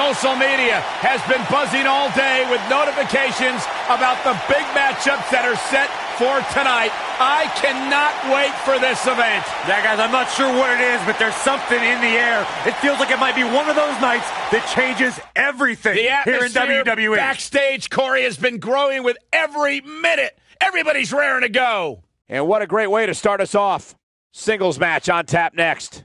Social media has been buzzing all day with notifications about the big matchups that are set for tonight. I cannot wait for this event. Yeah, guys, I'm not sure what it is, but there's something in the air. It feels like it might be one of those nights that changes everything here in WWE. Backstage, Corey, has been growing with every minute. Everybody's raring to go. And what a great way to start us off. Singles match on tap next.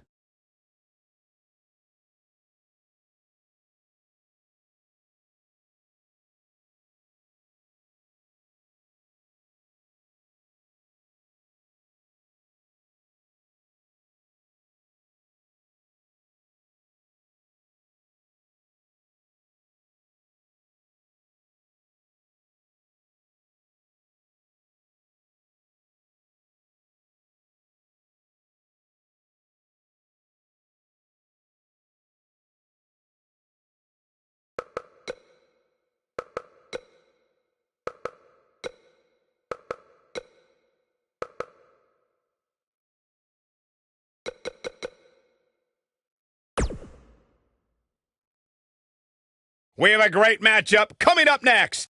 We have a great matchup coming up next.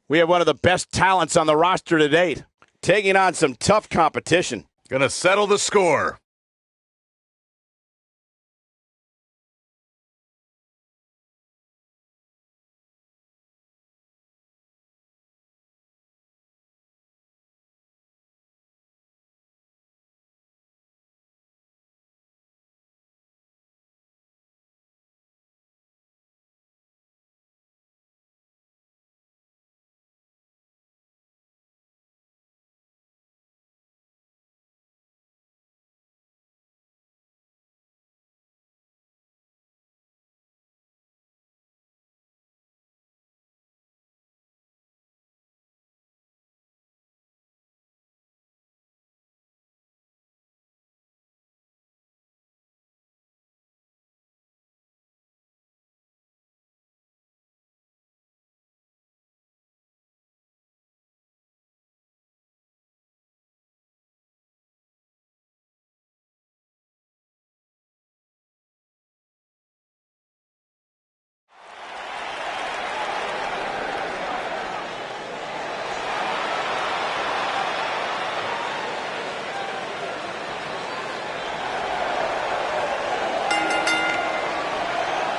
We have one of the best talents on the roster to date, taking on some tough competition. Gonna settle the score.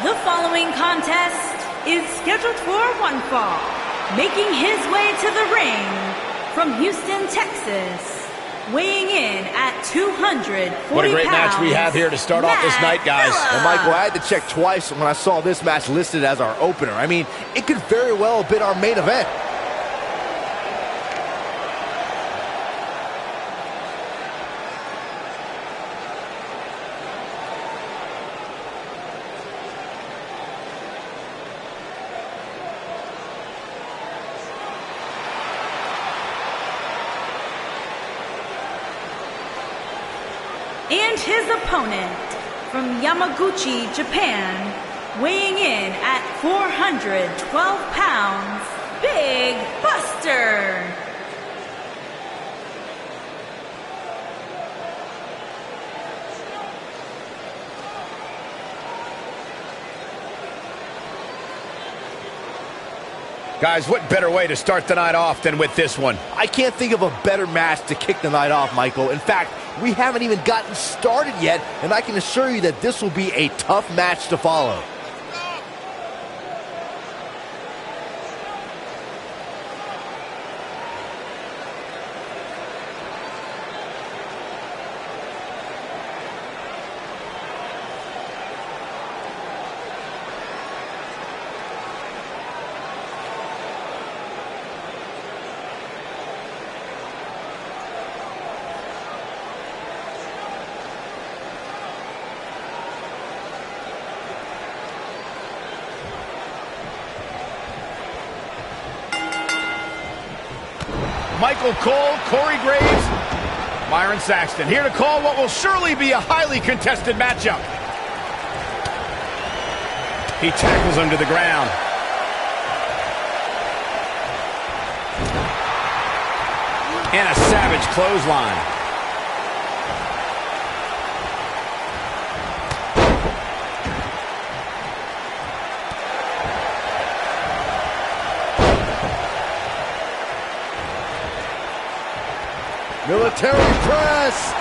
The following contest is scheduled for one fall. Making his way to the ring from Houston, Texas, weighing in at 240 pounds. What a great match we have here to start off this night, guys. Well, Michael, I had to check twice when I saw this match listed as our opener. I mean, it could very well have been our main event. And his opponent from Yamaguchi, Japan, weighing in at 412 pounds, Big Buster. Guys, what better way to start the night off than with this one? I can't think of a better match to kick the night off, Michael. In fact, we haven't even gotten started yet, and I can assure you that this will be a tough match to follow. Michael Cole, Corey Graves, Byron Saxton, here to call what will surely be a highly contested matchup. He tackles him to the ground. And a savage clothesline. Military press.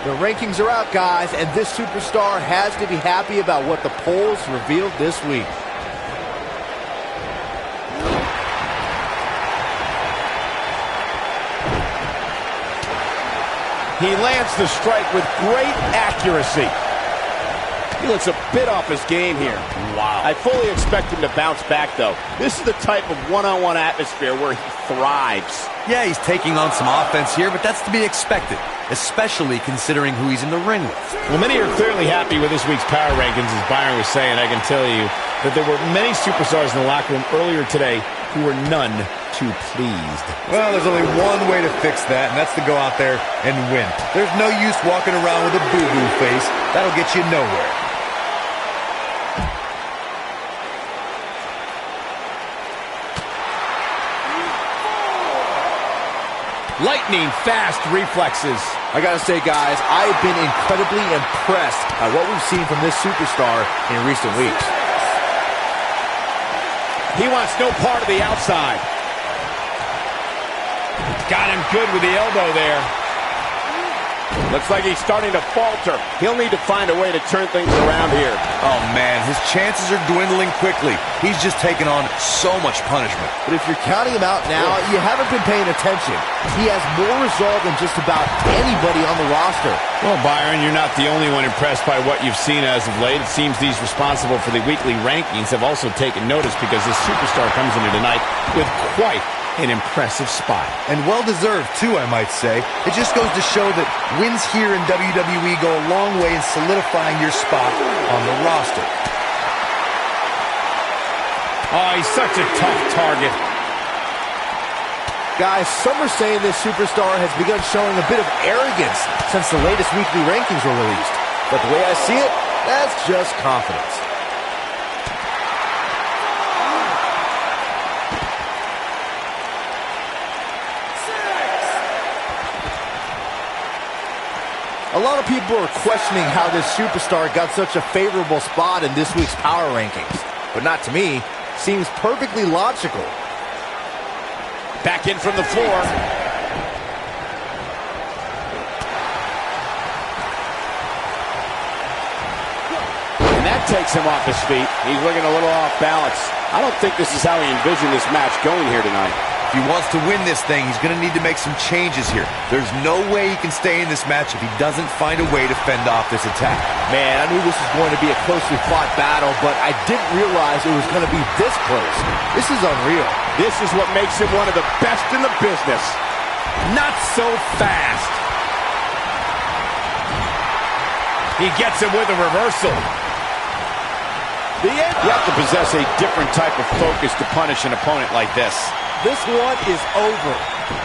The rankings are out, guys, and this superstar has to be happy about what the polls revealed this week. He lands the strike with great accuracy. He looks a bit off his game here. Wow. I fully expect him to bounce back, though. This is the type of one-on-one atmosphere where he thrives. Yeah, he's taking on some offense here, but that's to be expected, especially considering who he's in the ring with. Well, many are clearly happy with this week's power rankings, as Byron was saying. I can tell you that there were many superstars in the locker room earlier today who were none too pleased. Well, there's only one way to fix that, and that's to go out there and win. There's no use walking around with a boo-boo face. That'll get you nowhere. Lightning fast reflexes. I gotta say, guys, I've been incredibly impressed by what we've seen from this superstar in recent weeks. He wants no part of the outside. Got him good with the elbow there. Looks like he's starting to falter. He'll need to find a way to turn things around here. Oh, man, his chances are dwindling quickly. He's just taken on so much punishment. But if you're counting him out now, you haven't been paying attention. He has more resolve than just about anybody on the roster. Well, Byron, you're not the only one impressed by what you've seen as of late. It seems these responsible for the weekly rankings have also taken notice, because this superstar comes into tonight with quite an impressive spot. And well-deserved, too, I might say. It just goes to show that wins here in WWE go a long way in solidifying your spot on the roster. Oh, he's such a tough target. Guys, some are saying this superstar has begun showing a bit of arrogance since the latest weekly rankings were released. But the way I see it, that's just confidence. A lot of people are questioning how this superstar got such a favorable spot in this week's power rankings. But not to me. Seems perfectly logical. Back in from the floor. And that takes him off his feet. He's looking a little off balance. I don't think this is how he envisioned this match going here tonight. If he wants to win this thing, he's going to need to make some changes here. There's no way he can stay in this match if he doesn't find a way to fend off this attack. Man, I knew this was going to be a closely fought battle, but I didn't realize it was going to be this close. This is unreal. This is what makes him one of the best in the business. Not so fast. He gets him with a reversal. You have to possess a different type of focus to punish an opponent like this. This one is over.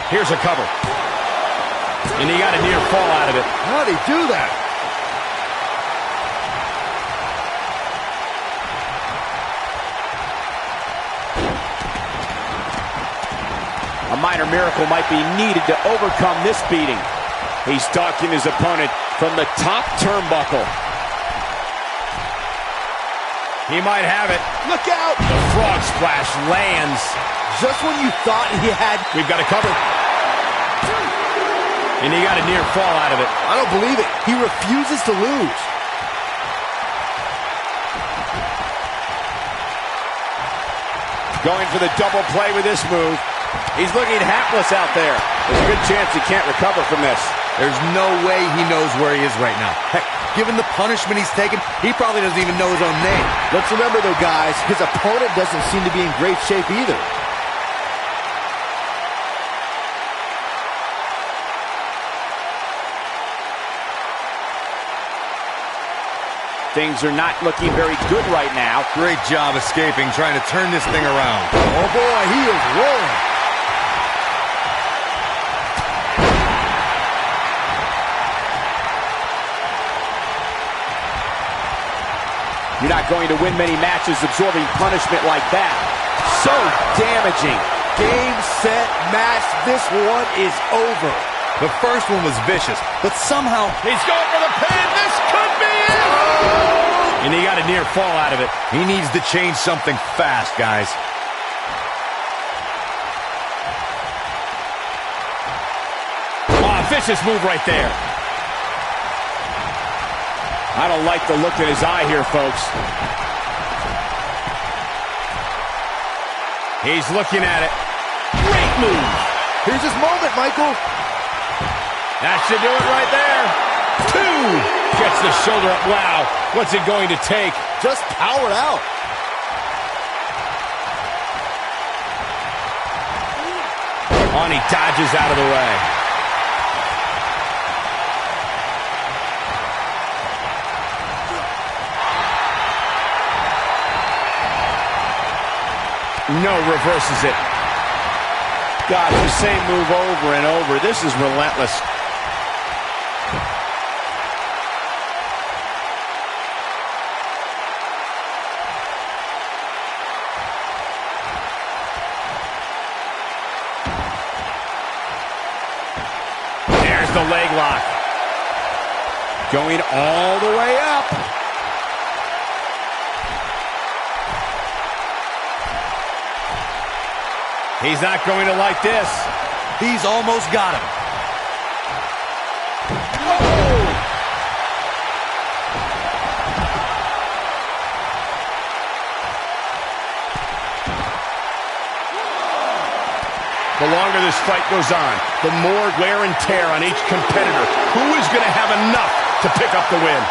Here's a cover. And he got a near fall out of it. How'd he do that? A minor miracle might be needed to overcome this beating. He's stalking his opponent from the top turnbuckle. He might have it. Look out! The frog splash lands. Just when you thought he had... We've got a cover. And he got a near fall out of it. I don't believe it. He refuses to lose. Going for the double play with this move. He's looking hapless out there. There's a good chance he can't recover from this. There's no way he knows where he is right now. Heck, given the punishment he's taken, he probably doesn't even know his own name. Let's remember, though, guys, his opponent doesn't seem to be in great shape either. Things are not looking very good right now. Great job escaping, trying to turn this thing around. Oh, boy, he is rolling. You're not going to win many matches absorbing punishment like that. So damaging. Game, set, match. This one is over. The first one was vicious, but somehow... He's going for the pin. This could be it. And he got a near fall out of it. He needs to change something fast, guys. Oh, vicious move right there. I don't like the look in his eye here, folks. He's looking at it. Great move. Here's his moment, Michael. That should do it right there. 2. Gets the shoulder up. Wow. What's it going to take? Just powered out. On, he dodges out of the way. No, reverses it. God, the same move over and over. This is relentless. There's the leg lock. Going all the way up. He's not going to like this. He's almost got him. Oh! The longer this fight goes on, the more wear and tear on each competitor. Who is going to have enough to pick up the win?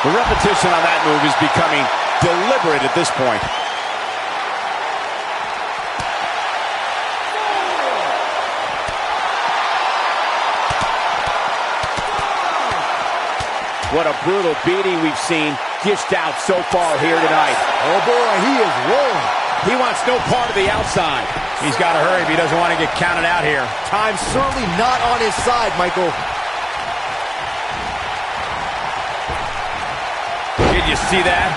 The repetition on that move is becoming deliberate at this point. What a brutal beating we've seen dished out so far here tonight. Oh, boy, he is rolling. He wants no part of the outside. He's got to hurry if he doesn't want to get counted out here. Time's certainly not on his side, Michael. Did you see that?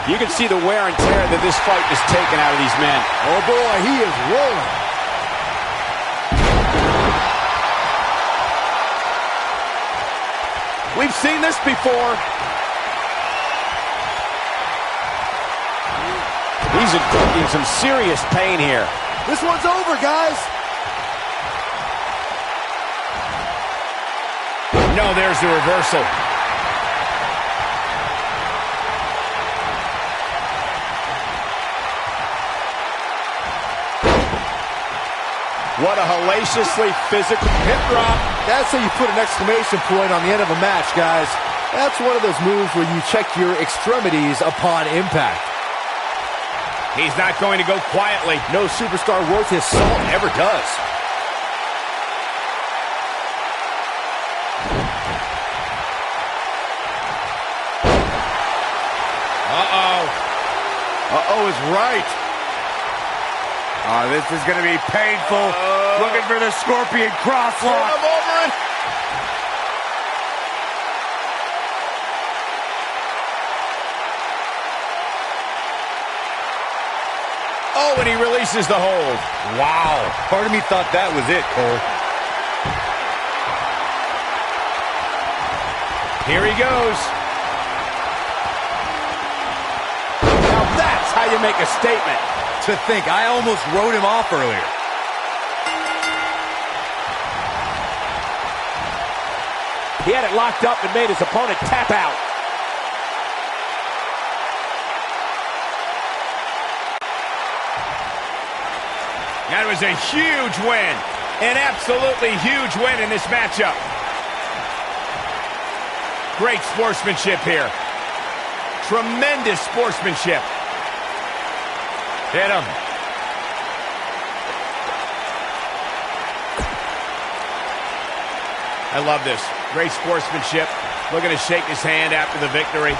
You can see the wear and tear that this fight has taken out of these men. Oh, boy, he is rolling. We've seen this before. He's inflicting some serious pain here. This one's over, guys. No, there's the reversal. What a hellaciously physical hip drop. That's how you put an exclamation point on the end of a match, guys. That's one of those moves where you check your extremities upon impact. He's not going to go quietly. No superstar worth his salt ever does. Uh-oh. Uh-oh is right. Oh, this is going to be painful. Looking for the Scorpion crosslock. Turn him over it. Oh, and he releases the hold. Wow. Part of me thought that was it, Cole. Here he goes. Now that's how you make a statement. To think, I almost wrote him off earlier. He had it locked up and made his opponent tap out. That was a huge win. An absolutely huge win in this matchup. Great sportsmanship here. Tremendous sportsmanship. Hit him. I love this. Great sportsmanship. Looking to shake his hand after the victory.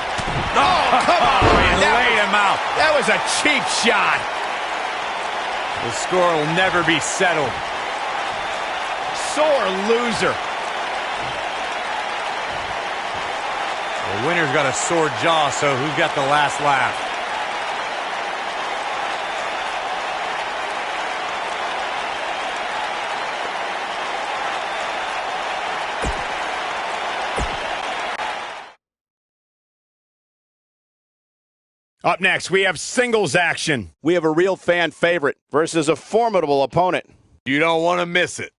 Oh, come on, man. Laid him out. That was a cheap shot. The score will never be settled. Sore loser. The winner's got a sore jaw, so who's got the last laugh? Up next, we have singles action. We have a real fan favorite versus a formidable opponent. You don't want to miss it.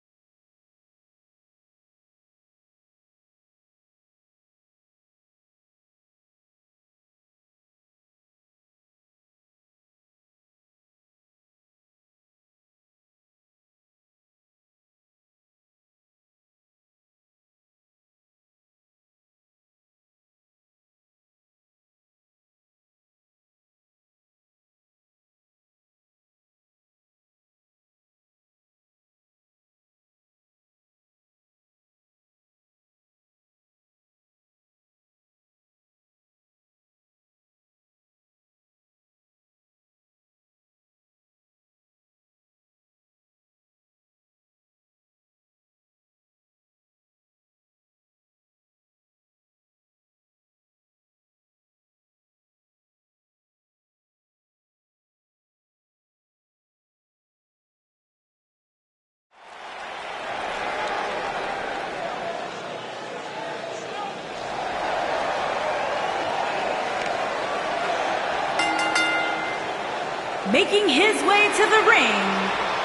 Making his way to the ring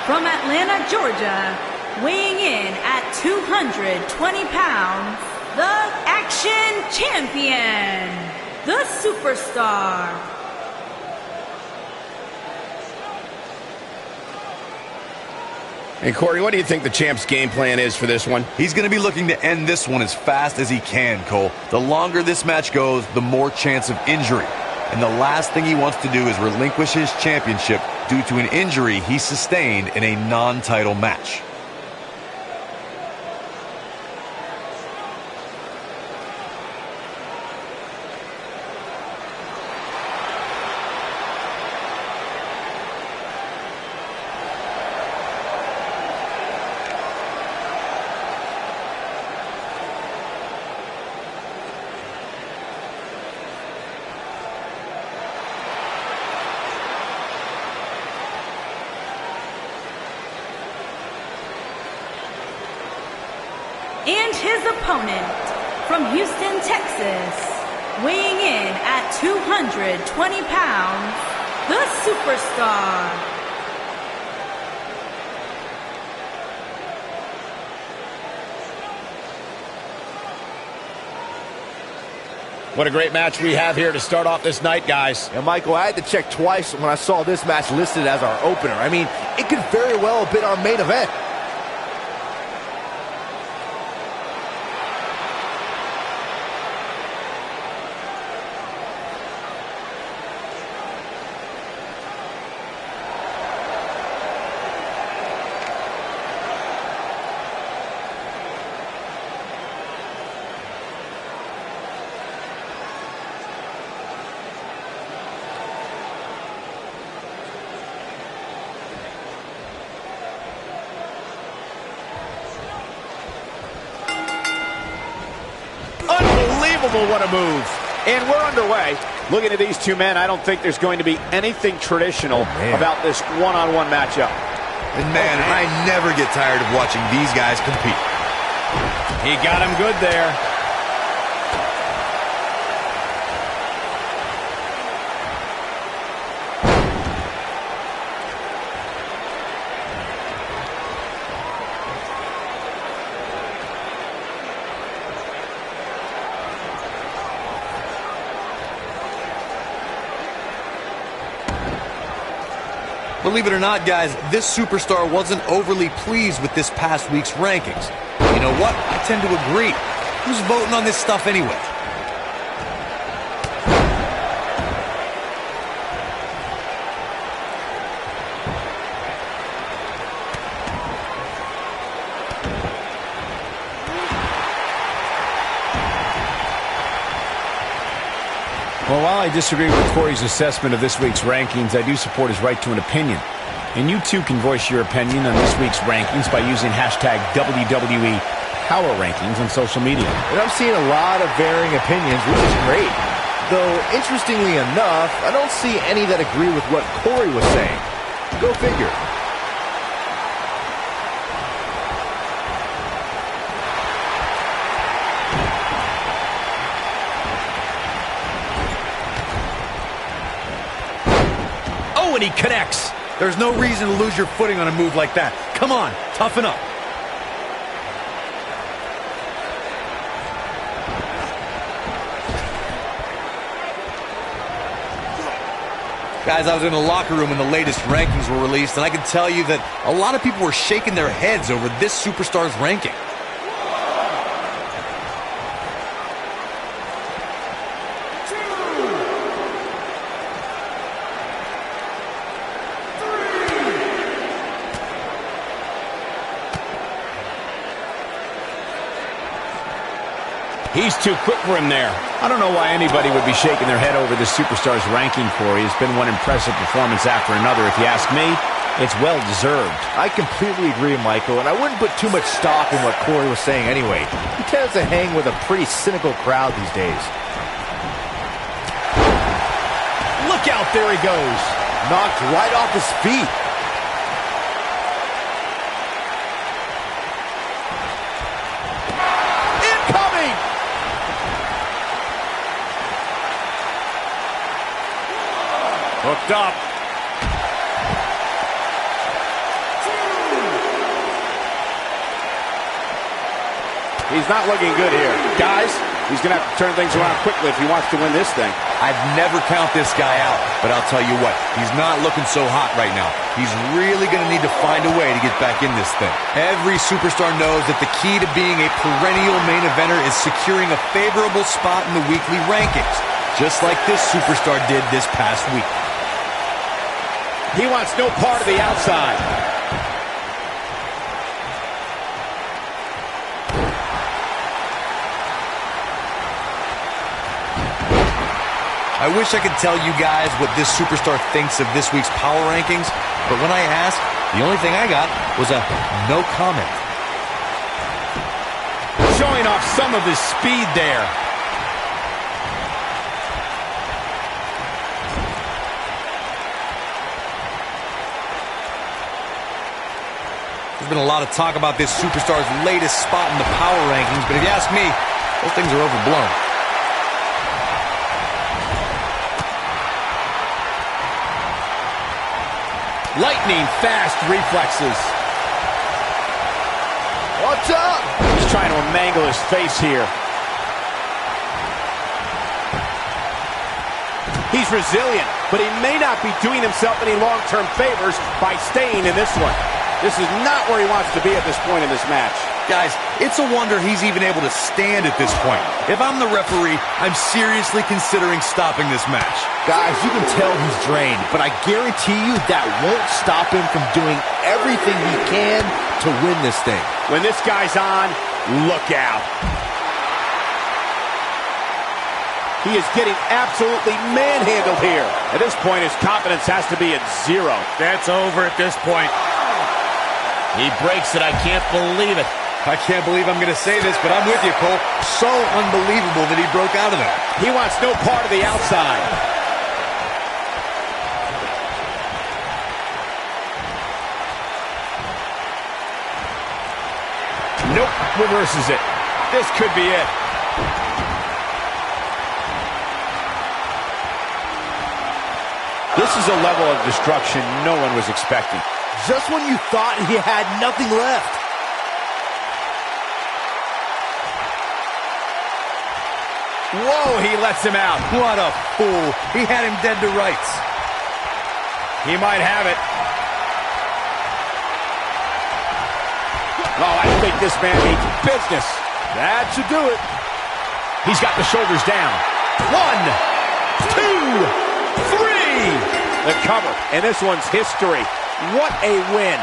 from Atlanta, Georgia, weighing in at 220 pounds, the Action Champion, the Superstar. Hey, Corey, what do you think the champ's game plan is for this one? He's going to be looking to end this one as fast as he can, Cole. The longer this match goes, the more chance of injury. And the last thing he wants to do is relinquish his championship due to an injury he sustained in a non-title match. And his opponent from Houston, Texas, weighing in at 220 pounds, the Superstar. What a great match we have here to start off this night, guys. And Michael, I had to check twice when I saw this match listed as our opener. I mean, it could very well have been our main event. Unbelievable, what a move. And we're underway. Looking at these two men, I don't think there's going to be anything traditional about this one-on-one matchup. And man, I never get tired of watching these guys compete. He got him good there. Believe it or not, guys, this superstar wasn't overly pleased with this past week's rankings. You know what? I tend to agree. Who's voting on this stuff anyway? Well, while I disagree with Corey's assessment of this week's rankings, I do support his right to an opinion. And you too can voice your opinion on this week's rankings by using hashtag WWE power rankings on social media. And I'm seeing a lot of varying opinions, which is great. Though, interestingly enough, I don't see any that agree with what Corey was saying. Go figure. Oh, and he connects. There's no reason to lose your footing on a move like that. Come on, toughen up. Guys, I was in the locker room when the latest rankings were released, and I can tell you that a lot of people were shaking their heads over this superstar's ranking. He's too quick for him there. I don't know why anybody would be shaking their head over this superstar's ranking, Corey. It's been one impressive performance after another. If you ask me, it's well-deserved. I completely agree, Michael, and I wouldn't put too much stock in what Corey was saying anyway. He tends to hang with a pretty cynical crowd these days. Look out, there he goes. Knocked right off his feet. Hooked up. He's not looking good here. Guys, he's going to have to turn things around quickly if he wants to win this thing. I'd never count this guy out, but I'll tell you what, he's not looking so hot right now. He's really going to need to find a way to get back in this thing. Every superstar knows that the key to being a perennial main eventer is securing a favorable spot in the weekly rankings, just like this superstar did this past week. He wants no part of the outside. I wish I could tell you guys what this superstar thinks of this week's power rankings, but when I asked, the only thing I got was a no comment. Showing off some of his speed there. There's been a lot of talk about this superstar's latest spot in the power rankings, but if you ask me, those things are overblown. Lightning fast reflexes. What's up? He's trying to mangle his face here. He's resilient, but he may not be doing himself any long-term favors by staying in this one. This is not where he wants to be at this point in this match. Guys, it's a wonder he's even able to stand at this point. If I'm the referee, I'm seriously considering stopping this match. Guys, you can tell he's drained, but I guarantee you that won't stop him from doing everything he can to win this thing. When this guy's on, look out. He is getting absolutely manhandled here. At this point, his confidence has to be at zero. That's over at this point. He breaks it. I can't believe it. I can't believe I'm going to say this, but I'm with you, Cole. So unbelievable that he broke out of that. He wants no part of the outside. Nope, reverses it. This could be it. This is a level of destruction no one was expecting. Just when you thought he had nothing left. Whoa, he lets him out. What a fool. He had him dead to rights. He might have it. Oh, I think this man means business. That should do it. He's got the shoulders down. 1, 2, 3. The cover, and this one's history. What a win.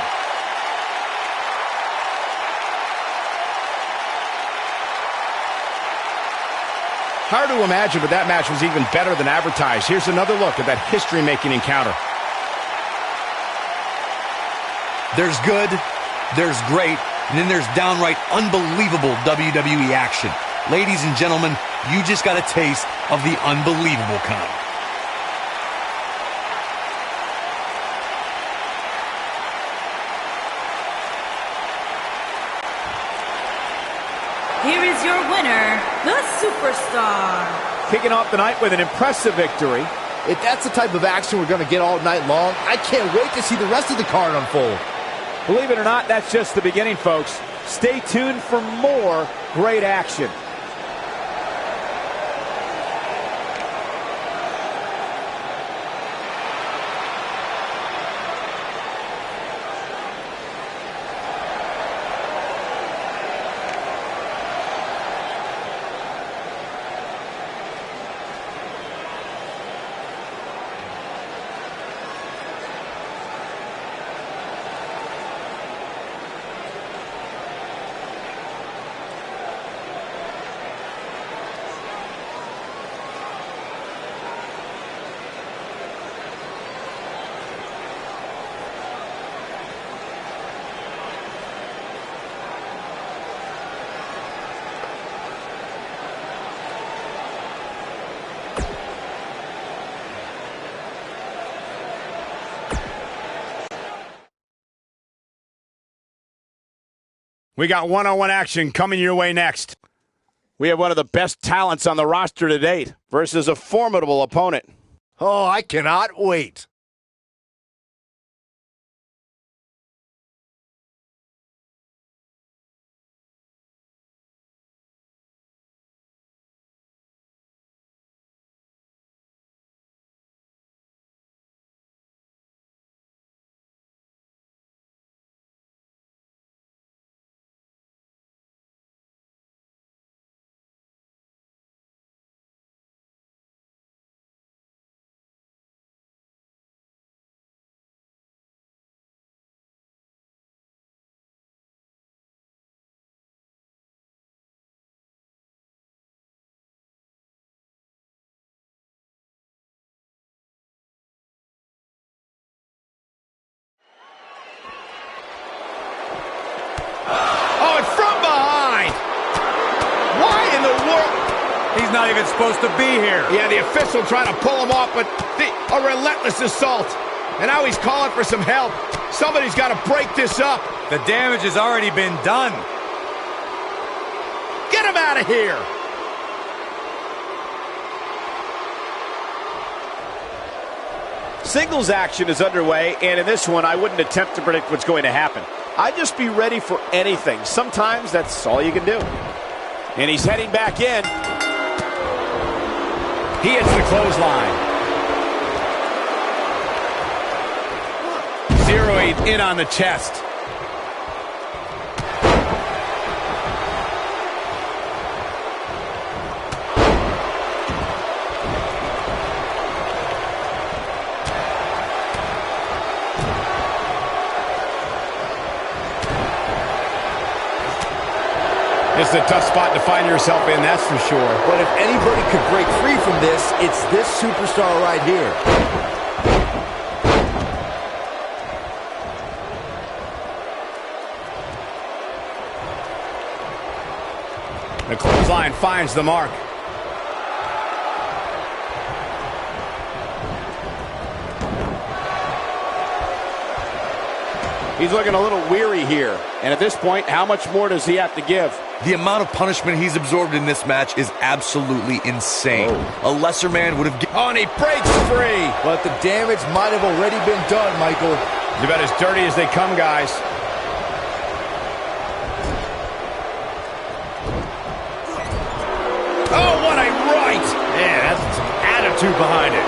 Hard to imagine, but that match was even better than advertised. Here's another look at that history-making encounter. There's good, there's great, and then there's downright unbelievable WWE action. Ladies and gentlemen, you just got a taste of the unbelievable kind. Here is your winner, the Superstar. Kicking off the night with an impressive victory. If that's the type of action we're going to get all night long, I can't wait to see the rest of the card unfold. Believe it or not, that's just the beginning, folks. Stay tuned for more great action. We got one-on-one action coming your way next. We have one of the best talents on the roster to date versus a formidable opponent. Oh, I cannot wait. He's not even supposed to be here. Yeah, the official trying to pull him off, but a relentless assault. And now he's calling for some help. Somebody's got to break this up. The damage has already been done. Get him out of here. Singles action is underway, and in this one, I wouldn't attempt to predict what's going to happen. I'd just be ready for anything. Sometimes that's all you can do. And he's heading back in. He hits the clothesline. Zeroing in on the chest. It's a tough spot to find yourself in, that's for sure. But if anybody could break free from this, it's this superstar right here. The clothesline finds the mark. He's looking a little weary here. And at this point, how much more does he have to give? The amount of punishment he's absorbed in this match is absolutely insane. A lesser man would have... Oh, and he breaks free. But the damage might have already been done, Michael. It's about as dirty as they come, guys. Oh, what a right. Man, that's some attitude behind it.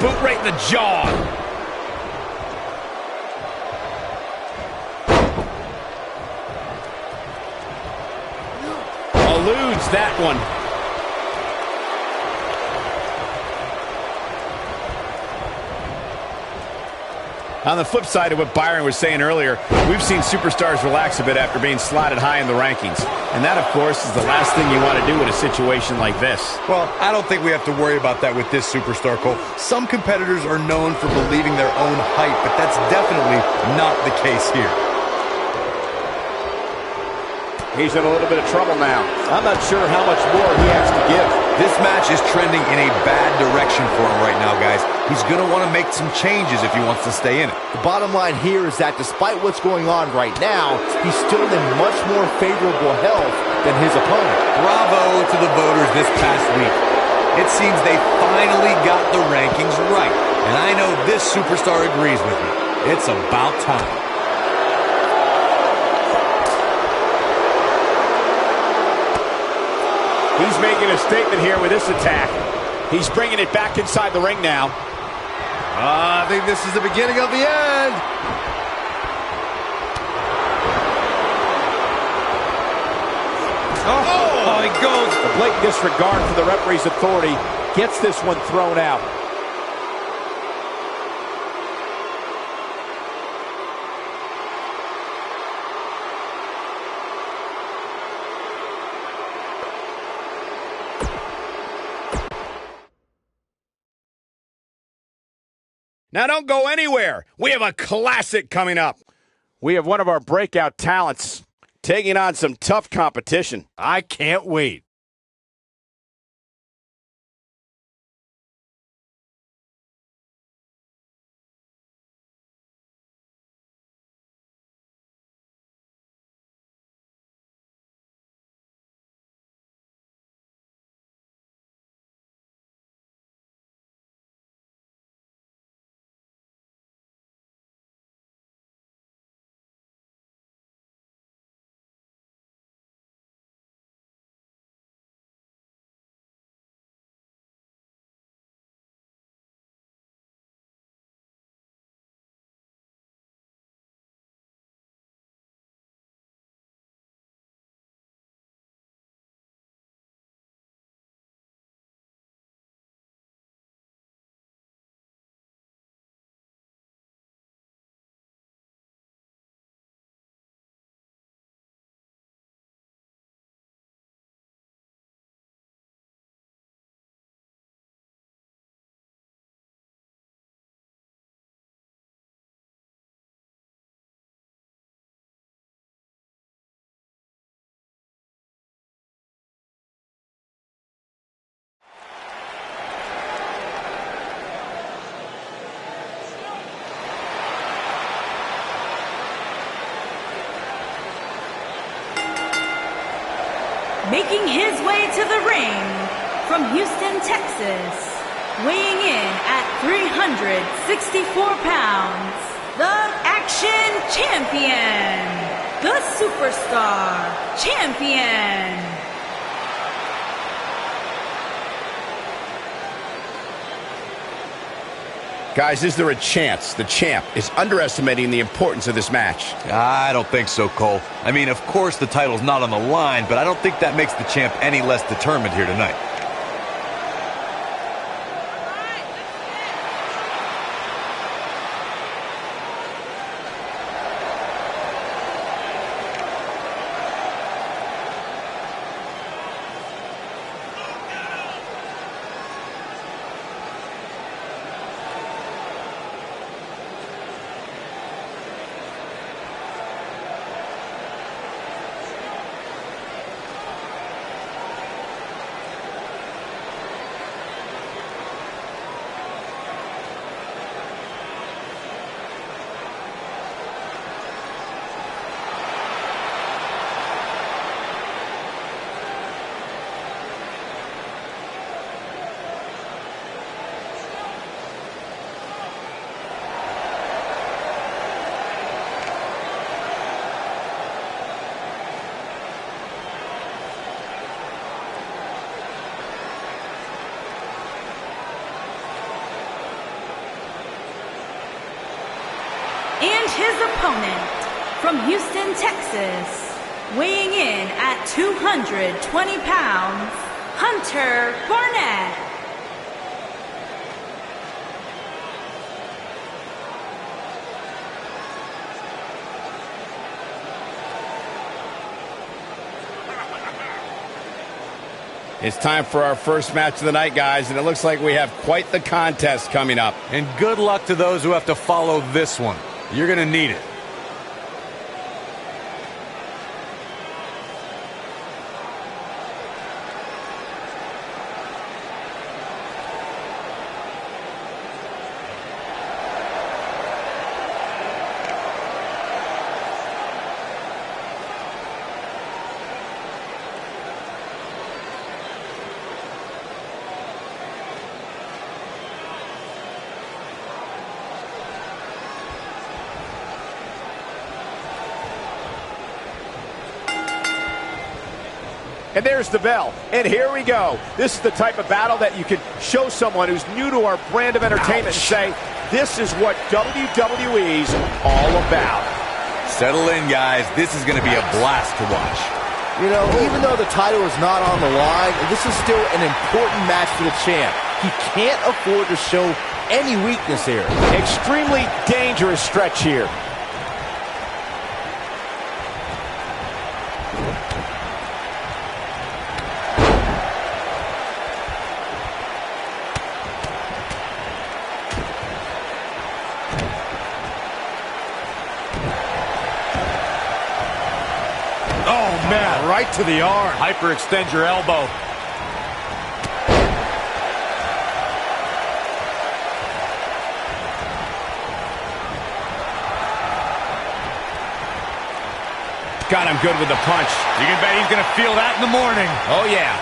Boot right in the jaw. Eludes that one. On the flip side of what Byron was saying earlier, we've seen superstars relax a bit after being slotted high in the rankings. And that, of course, is the last thing you want to do in a situation like this. Well, I don't think we have to worry about that with this superstar, Cole. Some competitors are known for believing their own hype, but that's definitely not the case here. He's in a little bit of trouble now. I'm not sure how much more he has to give. This match is trending in a bad direction for him right now, guys. He's going to want to make some changes if he wants to stay in it. The bottom line here is that despite what's going on right now, he's still in much more favorable health than his opponent. Bravo to the voters this past week. It seems they finally got the rankings right. And I know this superstar agrees with me. It's about time. He's making a statement here with this attack. He's bringing it back inside the ring now. I think this is the beginning of the end. Oh, he goes. A blatant disregard for the referee's authority gets this one thrown out. Now don't go anywhere. We have a classic coming up. We have one of our breakout talents taking on some tough competition. I can't wait. Making his way to the ring from Houston, Texas, weighing in at 364 pounds, the Action Champion, the Superstar Champion. Guys, is there a chance the champ is underestimating the importance of this match? I don't think so, Cole. I mean, of course the title's not on the line, but I don't think that makes the champ any less determined here tonight. And his opponent from Houston, Texas, weighing in at 220 pounds, Hunter Barnett. It's time for our first match of the night, guys, and it looks like we have quite the contest coming up. And good luck to those who have to follow this one. You're going to need it. And there's the bell. And here we go. This is the type of battle that you can show someone who's new to our brand of entertainment and say, this is what WWE's all about. Settle in, guys. This is going to be a blast to watch. You know, even though the title is not on the line, this is still an important match for the champ. He can't afford to show any weakness here. Extremely dangerous stretch here. Oh, man, right to the arm. Hyperextend your elbow. Got him good with the punch. You can bet he's going to feel that in the morning. Oh, yeah.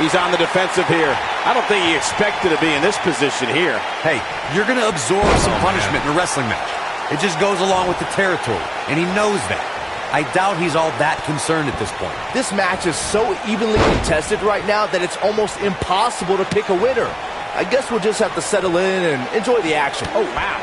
He's on the defensive here. I don't think he expected to be in this position here. Hey, you're going to absorb some punishment in a wrestling match. It just goes along with the territory, and he knows that. I doubt he's all that concerned at this point. This match is so evenly contested right now that it's almost impossible to pick a winner. I guess we'll just have to settle in and enjoy the action. Oh, wow.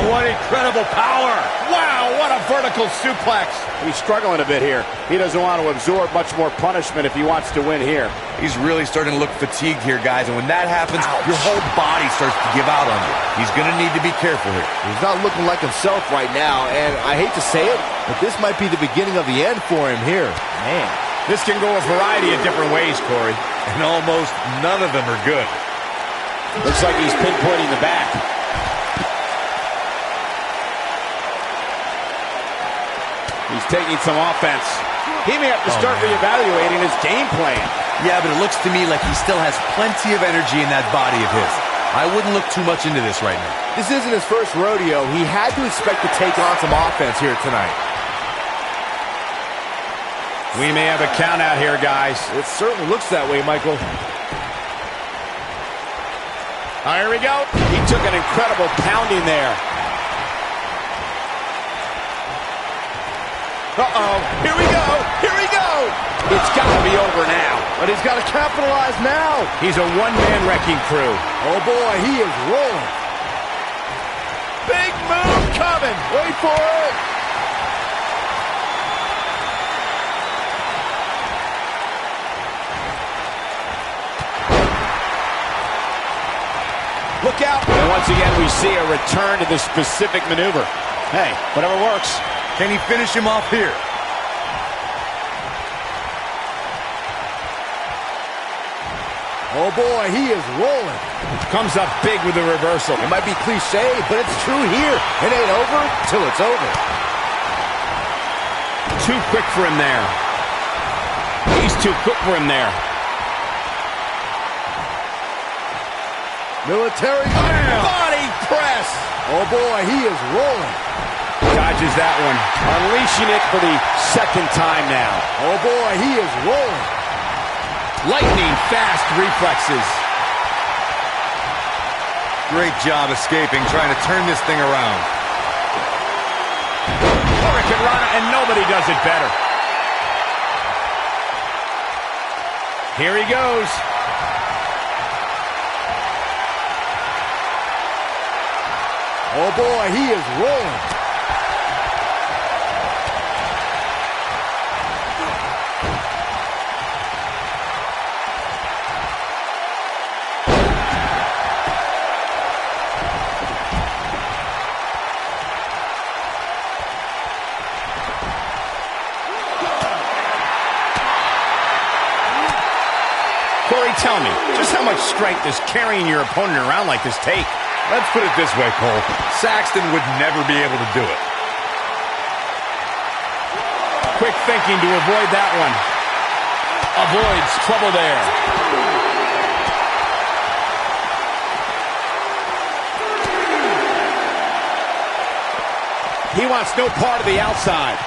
What incredible power. Wow, what a vertical suplex. He's struggling a bit here. He doesn't want to absorb much more punishment if he wants to win here. He's really starting to look fatigued here, guys, and when that happens, your whole body starts to give out on you. He's going to need to be careful here. He's not looking like himself right now, and I hate to say it, but this might be the beginning of the end for him here. Man, this can go a variety of different ways, Corey. And almost none of them are good. Looks like he's pinpointing the back. He's taking some offense. He may have to start reevaluating his game plan. Yeah, but it looks to me like he still has plenty of energy in that body of his. I wouldn't look too much into this right now. This isn't his first rodeo. He had to expect to take on some offense here tonight. We may have a count out here, guys. It certainly looks that way, Michael. Here we go. He took an incredible pounding there. Uh-oh. Here we go. Here we go. It's got to be over now. But he's got to capitalize now. He's a one-man wrecking crew. Oh, boy, he is rolling. Big move coming. Wait for it. Look out. And once again, we see a return to this specific maneuver. Hey, whatever works. Can he finish him off here? Oh, boy, he is rolling. Comes up big with the reversal. It might be cliche, but it's true here. It ain't over till it's over. Too quick for him there. He's too quick for him there. Military body press. Oh, boy, he is rolling. Dodges that one. Unleashing it for the second time now. Oh, boy, he is rolling. Lightning fast reflexes. Great job escaping, trying to turn this thing around. Hurricane Rana, and nobody does it better. Here he goes. Oh boy, he is rolling. Corey, tell me, just how much strength does carrying your opponent around like this take? Let's put it this way, Cole. Saxton would never be able to do it. Quick thinking to avoid that one. Avoids trouble there. He wants no part of the outside.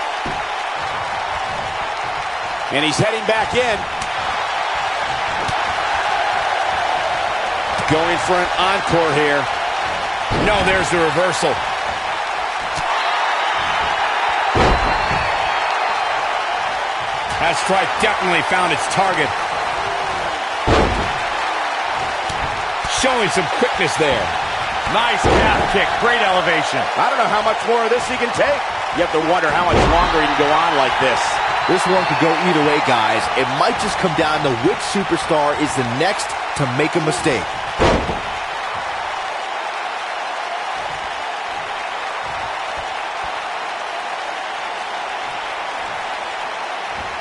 And he's heading back in. Going for an encore here. No, there's the reversal. That strike definitely found its target. Showing some quickness there. Nice calf kick. Great elevation. I don't know how much more of this he can take. You have to wonder how much longer he can go on like this. This one could go either way, guys. It might just come down to which superstar is the next to make a mistake.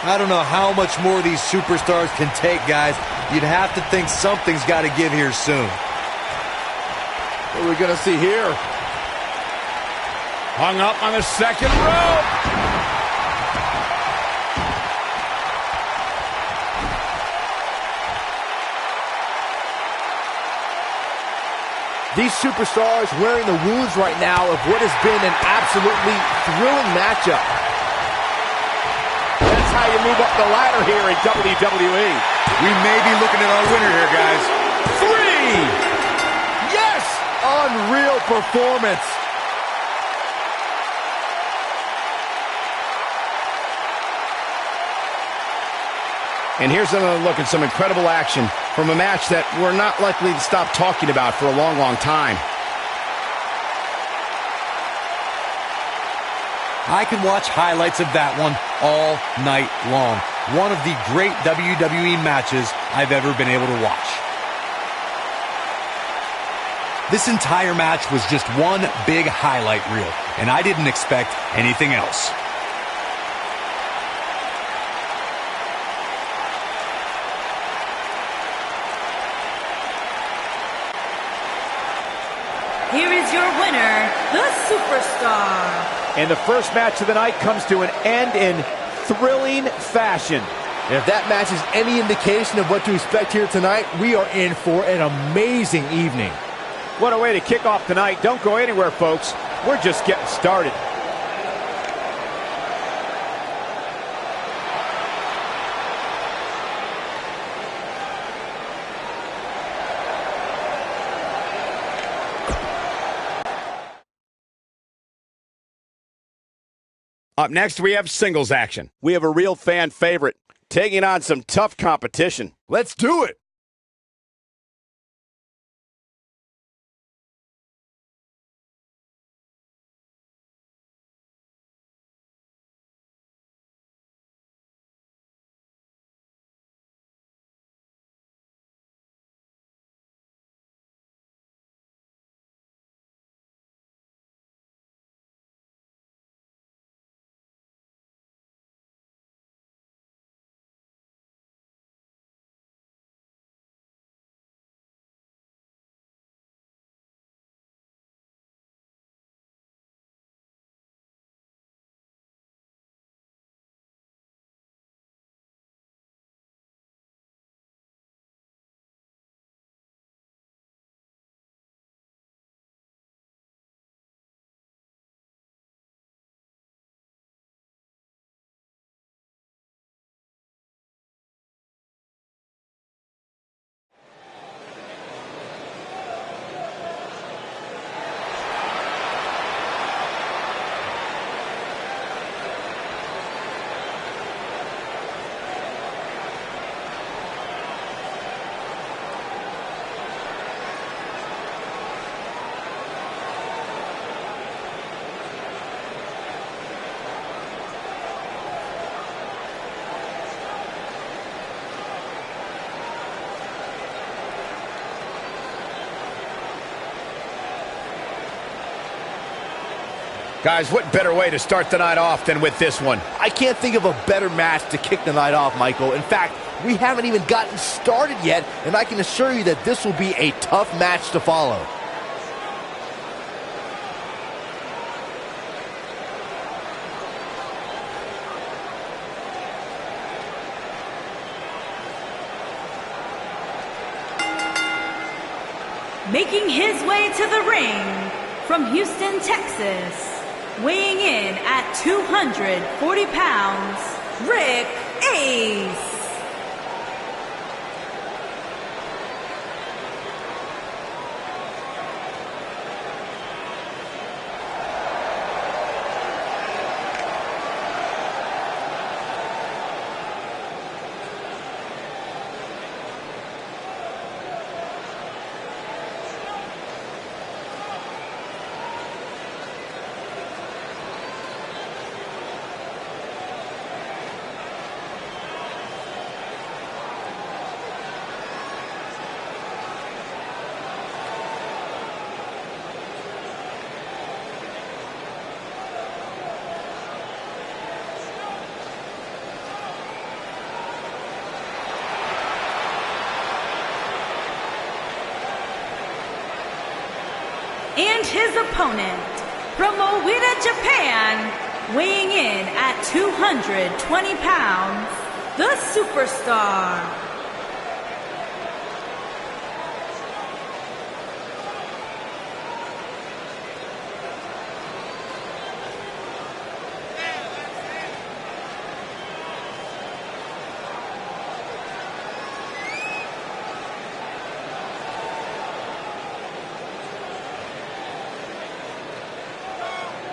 I don't know how much more these superstars can take, guys. You'd have to think something's got to give here soon. What are we going to see here? Hung up on the second rope. These superstars wearing the wounds right now of what has been an absolutely thrilling matchup. That's how you move up the ladder here in WWE. We may be looking at our winner here, guys. 3! Yes! Unreal performance. And here's another look at some incredible action from a match that we're not likely to stop talking about for a long, long time. I can watch highlights of that one all night long. One of the great WWE matches I've ever been able to watch. This entire match was just one big highlight reel, and I didn't expect anything else. Here is your winner, the Superstar. And the first match of the night comes to an end in thrilling fashion. And if that match is any indication of what to expect here tonight, we are in for an amazing evening. What a way to kick off tonight. Don't go anywhere, folks. We're just getting started. Up next, we have singles action. We have a real fan favorite taking on some tough competition. Let's do it. Guys, what better way to start the night off than with this one? I can't think of a better match to kick the night off, Michael. In fact, we haven't even gotten started yet, and I can assure you that this will be a tough match to follow. Making his way to the ring from Houston, Texas, weighing in at 240 pounds, Rick Ace. And his opponent, from Owita, Japan, weighing in at 220 pounds, the Superstar.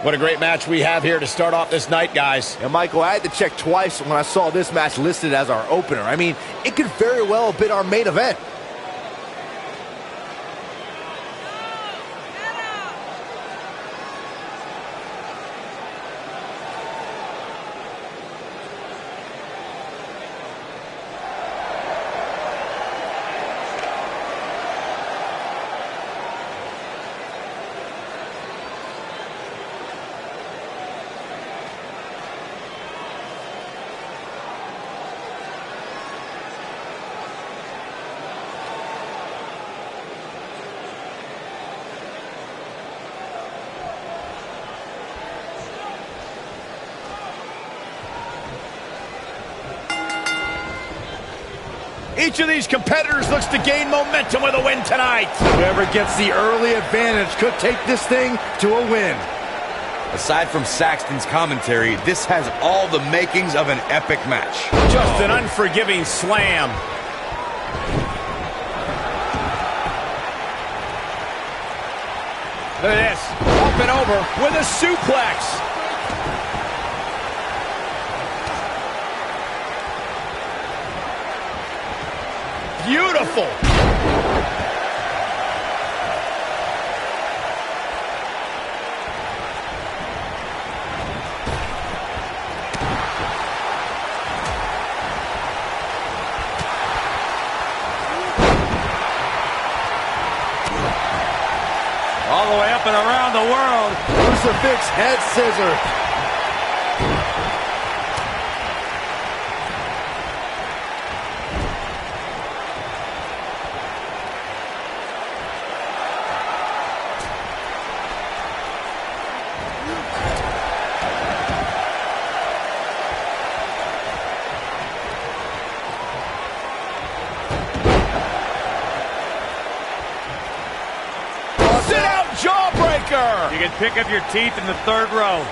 What a great match we have here to start off this night, guys. And Michael, I had to check twice when I saw this match listed as our opener. I mean, it could very well have been our main event. Each of these competitors looks to gain momentum with a win tonight. Whoever gets the early advantage could take this thing to a win. Aside from Saxton's commentary, this has all the makings of an epic match. Just an unforgiving slam. Look at this. Up and over with a suplex. Beautiful. All the way up and around the world. Crucifix head scissors. You can pick up your teeth in the third row.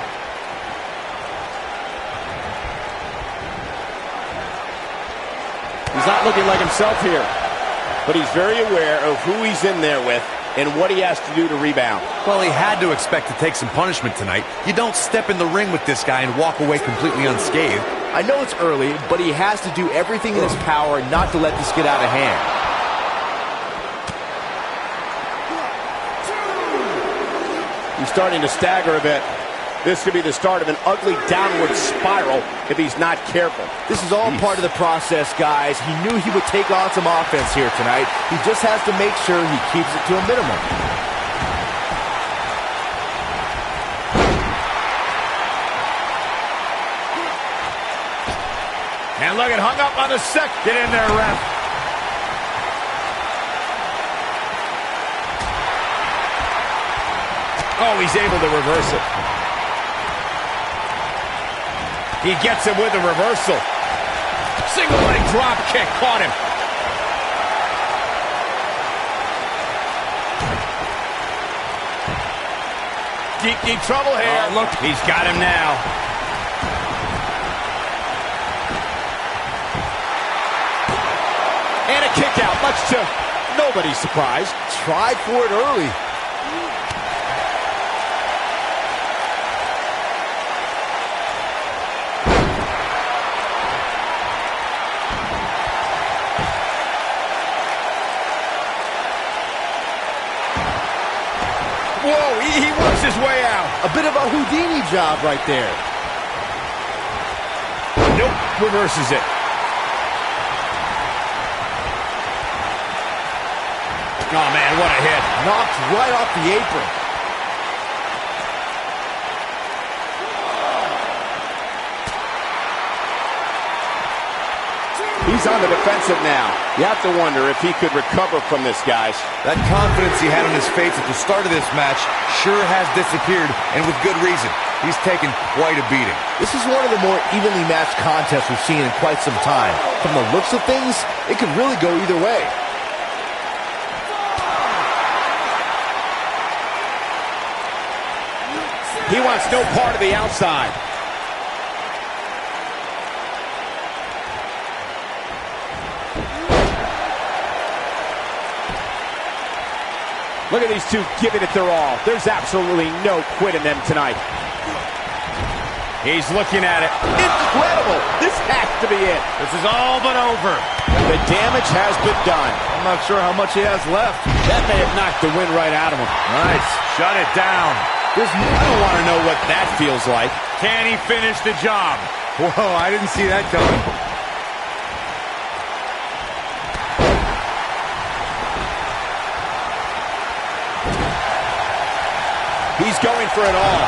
He's not looking like himself here, but he's very aware of who he's in there with and what he has to do to rebound. Well, he had to expect to take some punishment tonight. You don't step in the ring with this guy and walk away completely unscathed. I know it's early, but he has to do everything in his power not to let this get out of hand. He's starting to stagger a bit. This could be the start of an ugly downward spiral if he's not careful. This is all part of the process, guys. He knew he would take on some offense here tonight. He just has to make sure he keeps it to a minimum. look at hung up on the second. Get in there, ref. Oh, he's able to reverse it. He gets him with a reversal. Single leg drop kick, caught him. Deep trouble here. Oh, look, he's got him now. And a kick out, much to nobody's surprise. Tried for it early. Whoa, he works his way out. A bit of a Houdini job right there. Nope, reverses it. Oh, man, what a hit. Knocked right off the apron. He's on the defensive now. You have to wonder if he could recover from this, guys. That confidence he had on his face at the start of this match sure has disappeared, and with good reason. He's taken quite a beating. This is one of the more evenly matched contests we've seen in quite some time. From the looks of things, it could really go either way. He wants no part of the outside. Look at these two giving it their all. There's absolutely no quit in them tonight. He's looking at it. Incredible. This has to be it. This is all but over. The damage has been done. I'm not sure how much he has left. That may have knocked the wind right out of him. Nice. Shut it down. I don't want to know what that feels like. Can he finish the job? Whoa, I didn't see that coming. He's going for it all.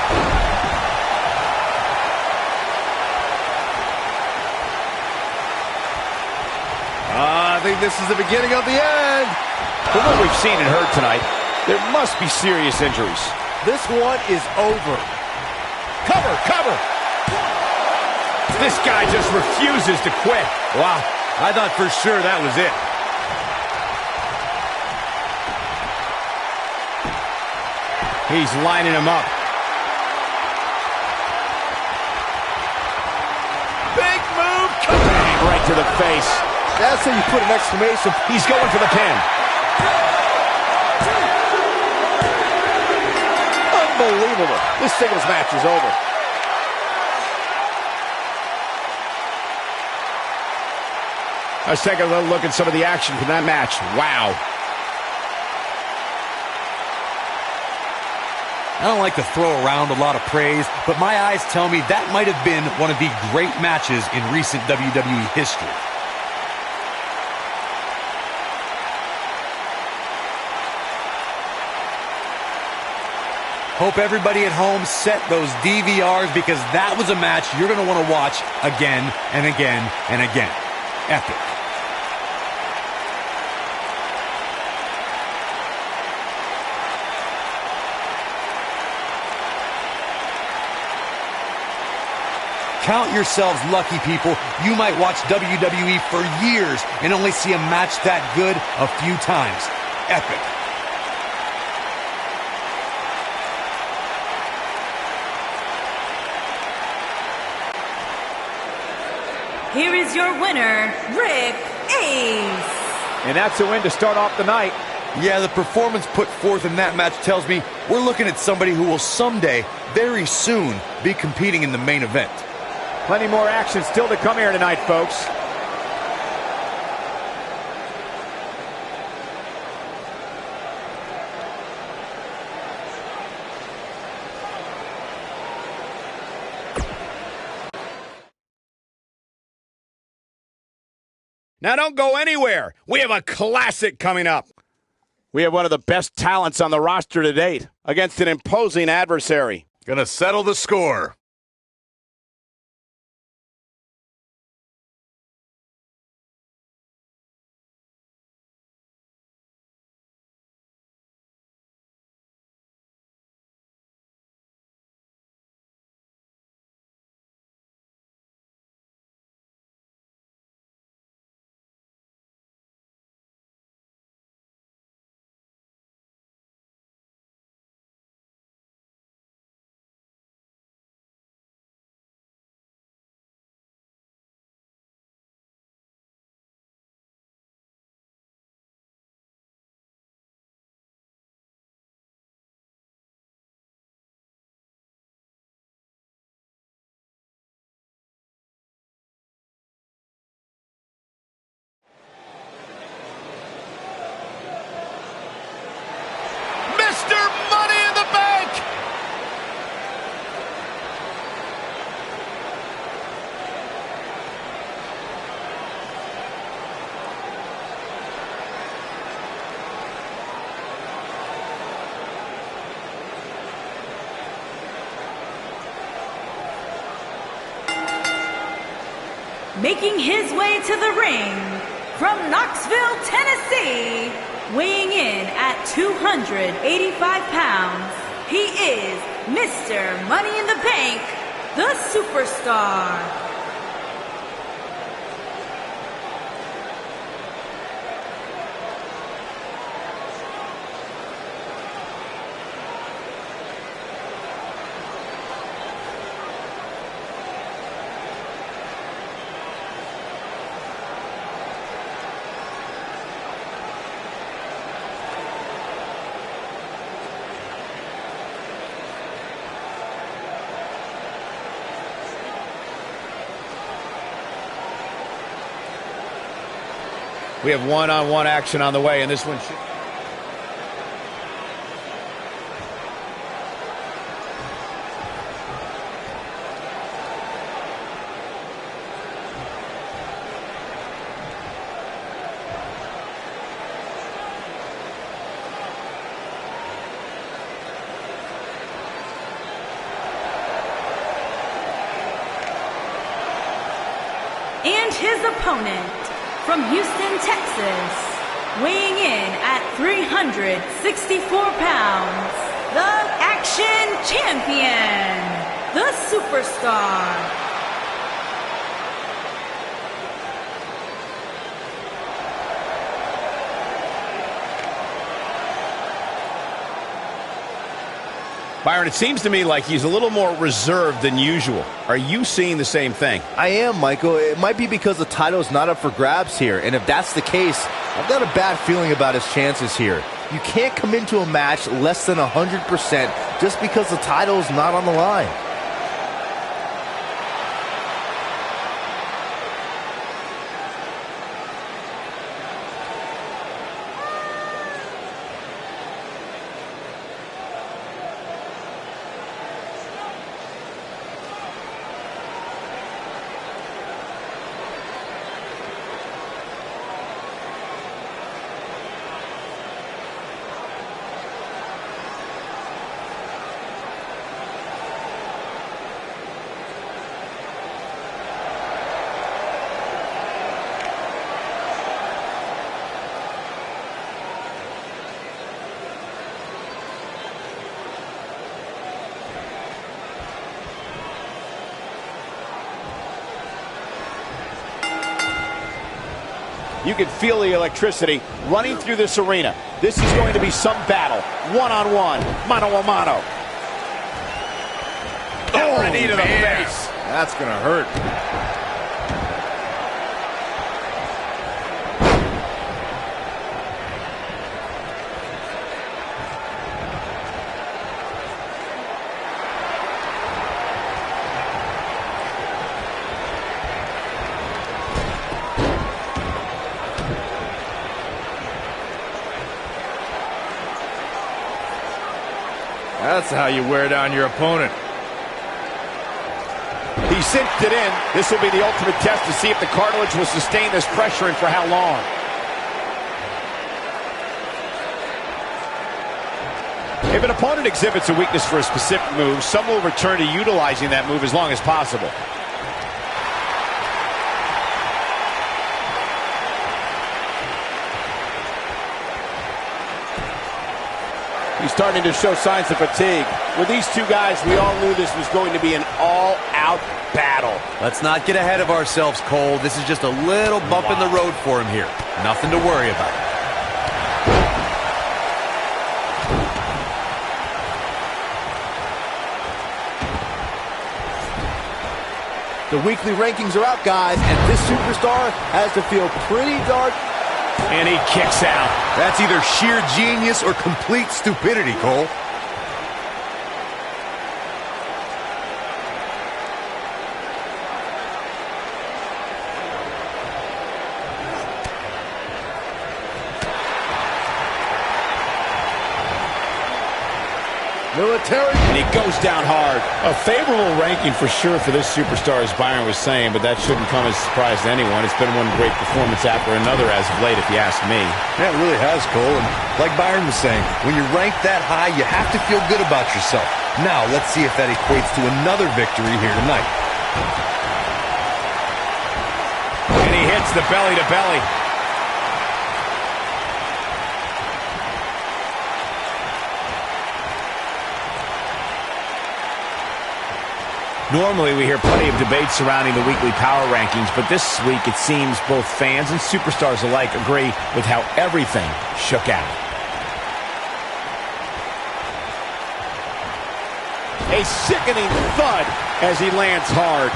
I think this is the beginning of the end. From what we've seen and heard tonight, there must be serious injuries. This one is over. Cover, cover. This guy just refuses to quit. Wow. I thought for sure that was it. He's lining him up. Big move, bang, right to the face. That's how you put an exclamation. He's going for the pin. Unbelievable. This singles match is over. Let's take a little look at some of the action from that match. Wow. I don't like to throw around a lot of praise, but my eyes tell me that might have been one of the great matches in recent WWE history. Hope everybody at home set those DVRs, because that was a match you're going to want to watch again and again and again. Epic. Count yourselves lucky, people. You might watch WWE for years and only see a match that good a few times. Epic. Here is your winner, Rick Ace. And that's a win to start off the night. Yeah, the performance put forth in that match tells me we're looking at somebody who will someday, very soon, be competing in the main event. Plenty more action still to come here tonight, folks. Now don't go anywhere. We have a classic coming up. We have one of the best talents on the roster to date against an imposing adversary. Gonna settle the score. making his way to the ring from Knoxville, Tennessee, weighing in at 285 pounds, he is Mr. Money in the Bank, the Superstar. We have one-on-one action on the way, and this one should... And his opponent, from Houston, Texas, weighing in at 364 pounds, the Action Champion, the Superstar. Byron, it seems to me like he's a little more reserved than usual. Are you seeing the same thing? I am, Michael. It might be because the title's not up for grabs here, and if that's the case, I've got a bad feeling about his chances here. You can't come into a match less than 100% just because the title's not on the line. You can feel the electricity running through this arena. This is going to be some battle. One-on-one, mano-a-mano. Oh, knee to the face. That's going to hurt. That's how you wear down your opponent. He cinched it in. This will be the ultimate test to see if the cartilage will sustain this pressure and for how long. If an opponent exhibits a weakness for a specific move, some will return to utilizing that move as long as possible. He's starting to show signs of fatigue. With these two guys, we all knew this was going to be an all-out battle. Let's not get ahead of ourselves, Cole. This is just a little bump in the road for him here. Nothing to worry about. The weekly rankings are out, guys, and this superstar has to feel pretty dark. And he kicks out. That's either sheer genius or complete stupidity, Cole. Military. And he goes down hard. A favorable ranking for sure for this superstar, as Byron was saying, but that shouldn't come as a surprise to anyone. It's been one great performance after another as of late, if you ask me. Yeah, it really has, Cole. And like Byron was saying, when you're ranked that high, you have to feel good about yourself. Now, let's see if that equates to another victory here tonight. hits the belly to belly. Normally, we hear plenty of debate surrounding the weekly power rankings, but this week it seems both fans and superstars alike agree with how everything shook out. A sickening thud as he lands hard.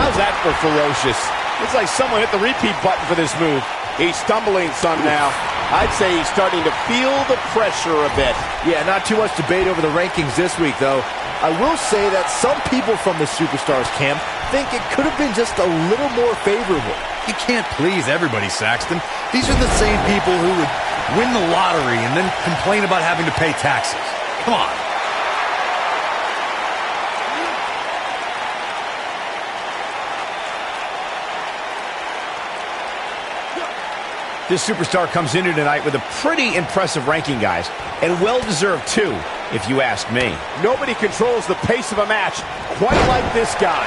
How's that for ferocious? It's like someone hit the repeat button for this move. He's stumbling some now. I'd say he's starting to feel the pressure a bit. Yeah, not too much debate over the rankings this week, though. I will say that some people from the Superstars camp think it could have been just a little more favorable. You can't please everybody, Saxton. These are the same people who would win the lottery and then complain about having to pay taxes. Come on. This superstar comes into tonight with a pretty impressive ranking, guys, and well-deserved too, if you ask me. Nobody controls the pace of a match quite like this guy.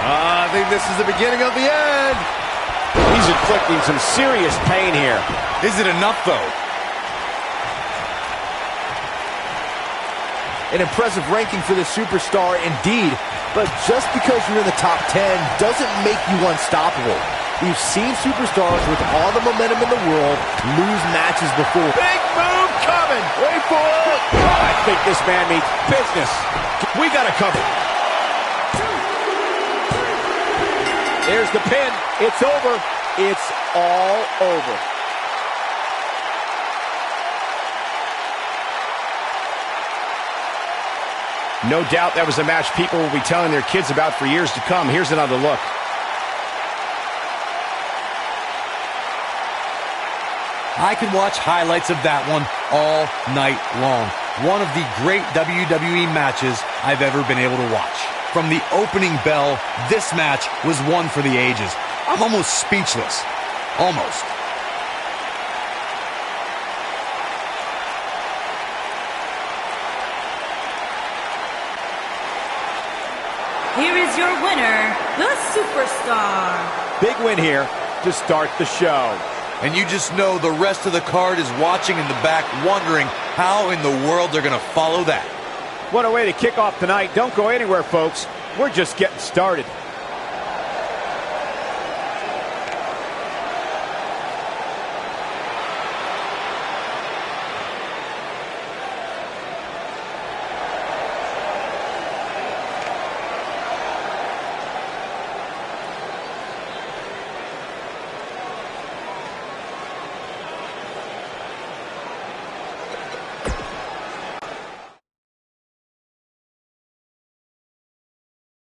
I think this is the beginning of the end. He's inflicting some serious pain here. Is it enough, though? An impressive ranking for the superstar indeed, but just because you're in the top 10 doesn't make you unstoppable. We've seen superstars with all the momentum in the world lose matches before. Big move coming. Wait for it. Oh, I think this man means business. We got it covered. There's the pin. It's over. It's all over. No doubt that was a match people will be telling their kids about for years to come. Here's another look. I could watch highlights of that one all night long. One of the great WWE matches I've ever been able to watch. From the opening bell, this match was one for the ages. I'm almost speechless. Almost. Here is your winner, the Superstar. Big win here to start the show. And you just know the rest of the card is watching in the back, wondering how in the world they're going to follow that. What a way to kick off tonight. Don't go anywhere, folks. We're just getting started.